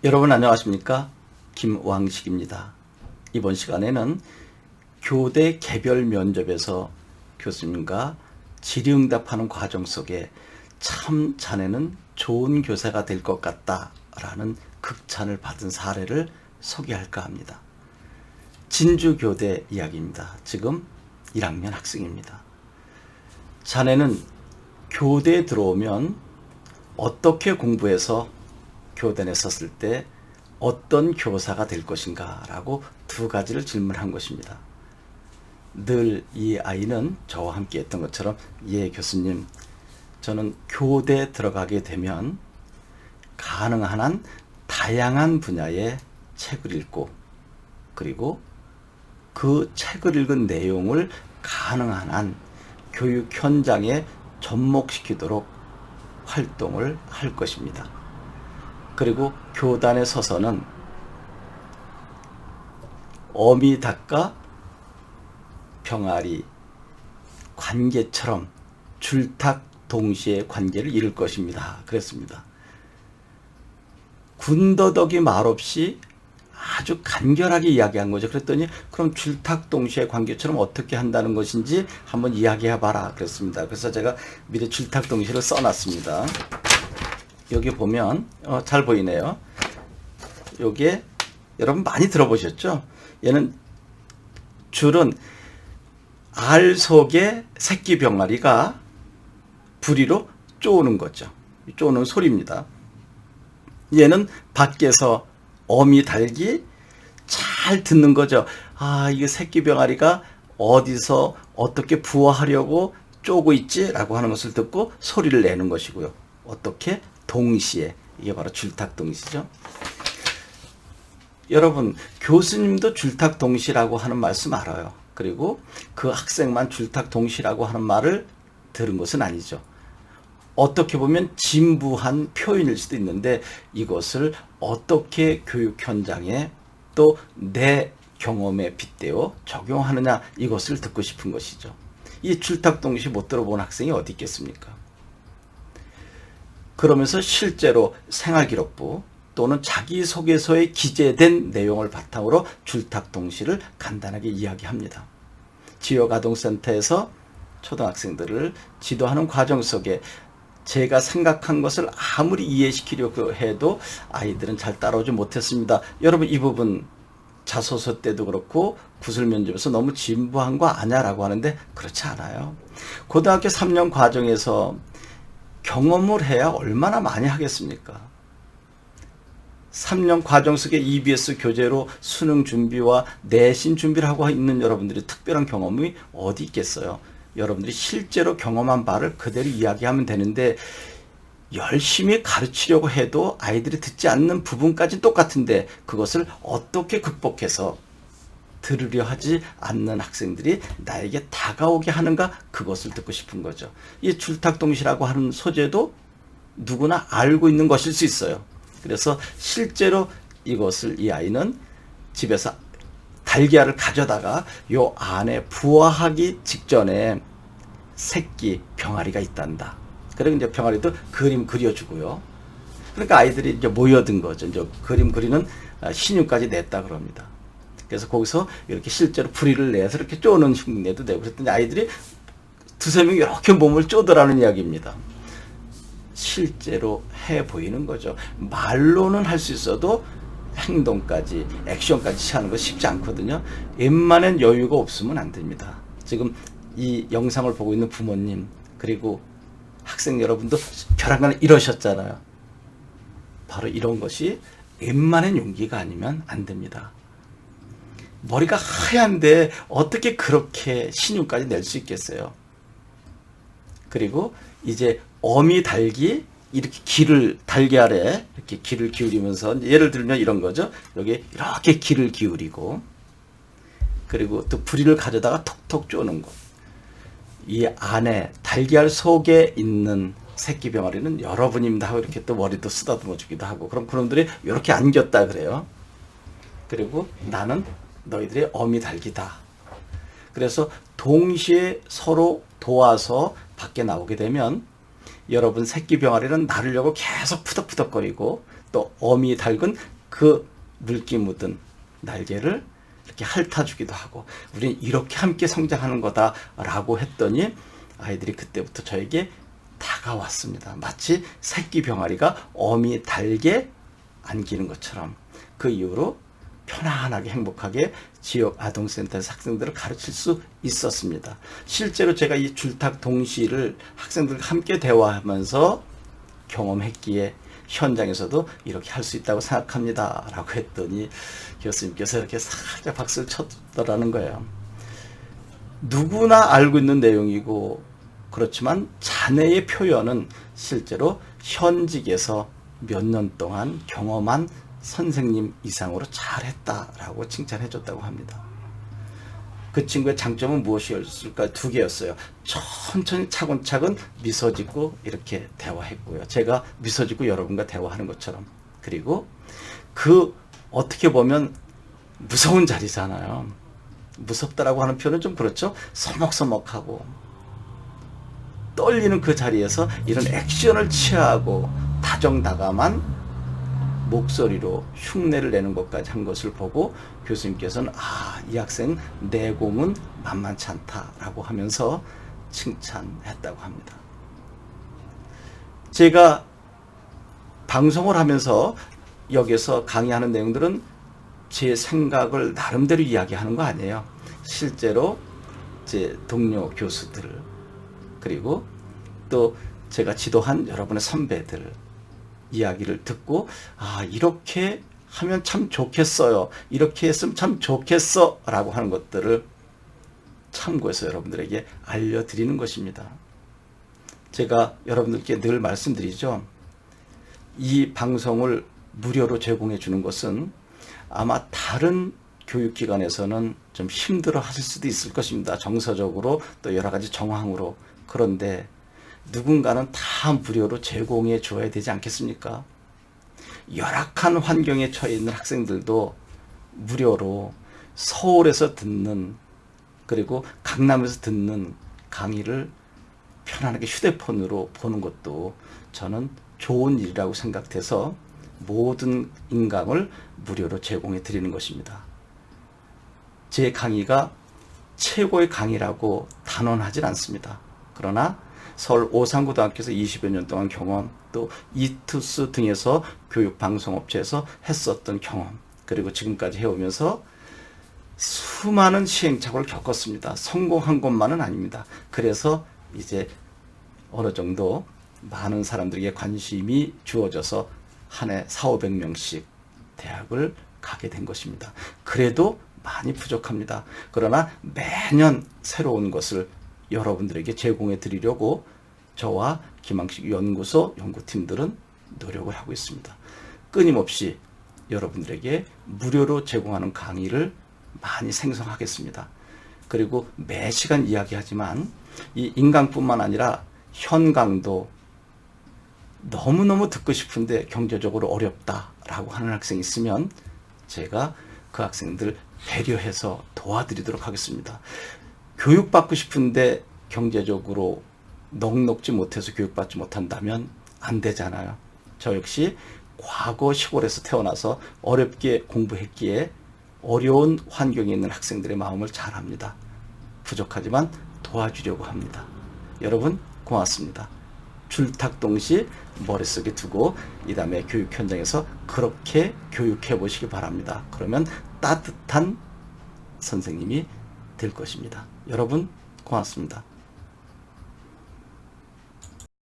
여러분 안녕하십니까? 김왕식입니다. 이번 시간에는 교대 개별 면접에서 교수님과 질의응답하는 과정 속에 참 자네는 좋은 교사가 될 것 같다 라는 극찬을 받은 사례를 소개할까 합니다. 진주교대 이야기입니다. 지금 1학년 학생입니다. 자네는 교대에 들어오면 어떻게 공부해서 교단에 섰을 때 어떤 교사가 될 것인가 라고 두 가지를 질문한 것입니다. 늘 이 아이는 저와 함께 했던 것처럼 예 교수님, 저는 교대에 들어가게 되면 가능한 한 다양한 분야의 책을 읽고 그리고 그 책을 읽은 내용을 가능한 한 교육 현장에 접목시키도록 활동을 할 것입니다. 그리고 교단에 서서는 어미 닭과 병아리 관계처럼 줄탁 동시에 관계를 이룰 것입니다. 그랬습니다. 군더더기 말없이 아주 간결하게 이야기한 거죠. 그랬더니 그럼 줄탁 동시에 관계처럼 어떻게 한다는 것인지 한번 이야기해봐라 그랬습니다. 그래서 제가 미리 줄탁 동시를 써놨습니다. 여기 보면 잘 보이네요. 여기에 여러분 많이 들어보셨죠? 얘는 줄은 알 속에 새끼 병아리가 부리로 쪼는 거죠. 쪼는 소리입니다. 얘는 밖에서 어미 닭이 잘 듣는 거죠. 아, 이게 새끼 병아리가 어디서 어떻게 부화하려고 쪼고 있지? 라고 하는 것을 듣고 소리를 내는 것이고요. 어떻게? 동시에. 이게 바로 줄탁동시죠. 여러분, 교수님도 줄탁동시라고 하는 말씀 알아요. 그리고 그 학생만 줄탁동시라고 하는 말을 들은 것은 아니죠. 어떻게 보면 진부한 표현일 수도 있는데 이것을 어떻게 교육 현장에 또 내 경험에 빗대어 적용하느냐, 이것을 듣고 싶은 것이죠. 이 줄탁동시 못 들어본 학생이 어디 있겠습니까? 그러면서 실제로 생활기록부 또는 자기소개서에 기재된 내용을 바탕으로 줄탁동시를 간단하게 이야기합니다. 지역아동센터에서 초등학생들을 지도하는 과정 속에 제가 생각한 것을 아무리 이해시키려고 해도 아이들은 잘 따라오지 못했습니다. 여러분, 이 부분 자소서 때도 그렇고 구술면접에서 너무 진부한 거 아냐 라고 하는데 그렇지 않아요. 고등학교 3년 과정에서 경험을 해야 얼마나 많이 하겠습니까? 3년 과정 속에 EBS 교재로 수능 준비와 내신 준비를 하고 있는 여러분들이 특별한 경험이 어디 있겠어요? 여러분들이 실제로 경험한 바를 그대로 이야기하면 되는데 열심히 가르치려고 해도 아이들이 듣지 않는 부분까지 똑같은데 그것을 어떻게 극복해서 들으려 하지 않는 학생들이 나에게 다가오게 하는가, 그것을 듣고 싶은 거죠. 이 줄탁동시라고 하는 소재도 누구나 알고 있는 것일 수 있어요. 그래서 실제로 이것을 이 아이는 집에서 달걀을 가져다가 요 안에 부화하기 직전에 새끼 병아리가 있단다. 그리고 이제 병아리도 그림 그려주고요. 그러니까 아이들이 이제 모여든 거죠. 이제 그림 그리는 신유까지 냈다 그럽니다. 그래서 거기서 이렇게 실제로 부리를 내서 이렇게 쪼는 흉내도 내고 그랬더니 아이들이 두세 명이 이렇게 몸을 쪼더라는 이야기입니다. 실제로 해 보이는 거죠. 말로는 할 수 있어도 행동까지, 액션까지 취하는 거 쉽지 않거든요. 웬만한 여유가 없으면 안 됩니다. 지금 이 영상을 보고 있는 부모님 그리고 학생 여러분도 벼랑간에 이러셨잖아요. 바로 이런 것이 웬만한 용기가 아니면 안 됩니다. 머리가 하얀데 어떻게 그렇게 신유까지 낼 수 있겠어요? 그리고 이제 어미 닭이 이렇게 달걀에 이렇게 귀를 기울이면서, 예를 들면 이런 거죠. 여기 이렇게 귀를 기울이고, 그리고 또 부리를 가져다가 톡톡 쪼는 거. 이 안에 달걀 속에 있는 새끼 병아리는 여러분입니다 하고 이렇게 또 머리도 쓰다듬어 주기도 하고, 그럼 그놈들이 이렇게 안겼다 그래요. 그리고 나는 너희들의 어미 닭이다. 그래서 동시에 서로 도와서 밖에 나오게 되면 여러분 새끼 병아리는 나르려고 계속 푸덕푸덕거리고 또 어미 닭은 그 물기 묻은 날개를 이렇게 핥아주기도 하고 우리는 이렇게 함께 성장하는 거다라고 했더니 아이들이 그때부터 저에게 다가왔습니다. 마치 새끼 병아리가 어미 닭에 안기는 것처럼 그 이후로 편안하게 행복하게 지역 아동센터에서 학생들을 가르칠 수 있었습니다. 실제로 제가 이 줄탁 동시를 학생들과 함께 대화하면서 경험했기에 현장에서도 이렇게 할 수 있다고 생각합니다 라고 했더니 교수님께서 이렇게 살짝 박수를 쳤더라는 거예요. 누구나 알고 있는 내용이고 그렇지만 자네의 표현은 실제로 현직에서 몇 년 동안 경험한 선생님 이상으로 잘했다라고 칭찬해 줬다고 합니다. 그 친구의 장점은 무엇이었을까? 두 개였어요. 천천히 차근차근 미소 짓고 이렇게 대화했고요. 제가 미소 짓고 여러분과 대화하는 것처럼. 그리고 그 어떻게 보면 무서운 자리잖아요. 무섭다라고 하는 표현은 좀 그렇죠. 서먹서먹하고 떨리는 그 자리에서 이런 액션을 취하고 다정다감한 목소리로 흉내를 내는 것까지 한 것을 보고 교수님께서는 이 학생 내공은 만만치 않다라고 하면서 칭찬했다고 합니다. 제가 방송을 하면서 여기서 강의하는 내용들은 제 생각을 나름대로 이야기하는 거 아니에요. 실제로 제 동료 교수들 그리고 또 제가 지도한 여러분의 선배들 이야기를 듣고 이렇게 하면 참 좋겠어요. 이렇게 했으면 참 좋겠어 라고 하는 것들을 참고해서 여러분들에게 알려드리는 것입니다. 제가 여러분들께 늘 말씀드리죠. 이 방송을 무료로 제공해 주는 것은 아마 다른 교육기관에서는 좀 힘들어 하실 수도 있을 것입니다. 정서적으로 또 여러 가지 정황으로. 그런데 누군가는 다 무료로 제공해 줘야 되지 않겠습니까? 열악한 환경에 처해 있는 학생들도 무료로 서울에서 듣는 그리고 강남에서 듣는 강의를 편안하게 휴대폰으로 보는 것도 저는 좋은 일이라고 생각해서 모든 인강을 무료로 제공해 드리는 것입니다. 제 강의가 최고의 강의라고 단언하진 않습니다. 그러나 서울 오산고등학교에서 20여 년 동안 경험, 또 이투스 등에서 교육방송업체에서 했었던 경험, 그리고 지금까지 해오면서 수많은 시행착오를 겪었습니다. 성공한 것만은 아닙니다. 그래서 이제 어느 정도 많은 사람들에게 관심이 주어져서 한 해 400~500명씩 대학을 가게 된 것입니다. 그래도 많이 부족합니다. 그러나 매년 새로운 것을 여러분들에게 제공해 드리려고 저와 김항식 연구소 연구팀들은 노력을 하고 있습니다. 끊임없이 여러분들에게 무료로 제공하는 강의를 많이 생성하겠습니다. 그리고 매 시간 이야기하지만 이 인강뿐만 아니라 현강도 너무너무 듣고 싶은데 경제적으로 어렵다라고 하는 학생이 있으면 제가 그 학생들 배려해서 도와드리도록 하겠습니다. 교육받고 싶은데 경제적으로 넉넉지 못해서 교육받지 못한다면 안 되잖아요. 저 역시 과거 시골에서 태어나서 어렵게 공부했기에 어려운 환경에 있는 학생들의 마음을 잘 압니다. 부족하지만 도와주려고 합니다. 여러분 고맙습니다. 줄탁동시 머릿속에 두고 이 다음에 교육 현장에서 그렇게 교육해 보시기 바랍니다. 그러면 따뜻한 선생님이 될 것입니다. 여러분 고맙습니다.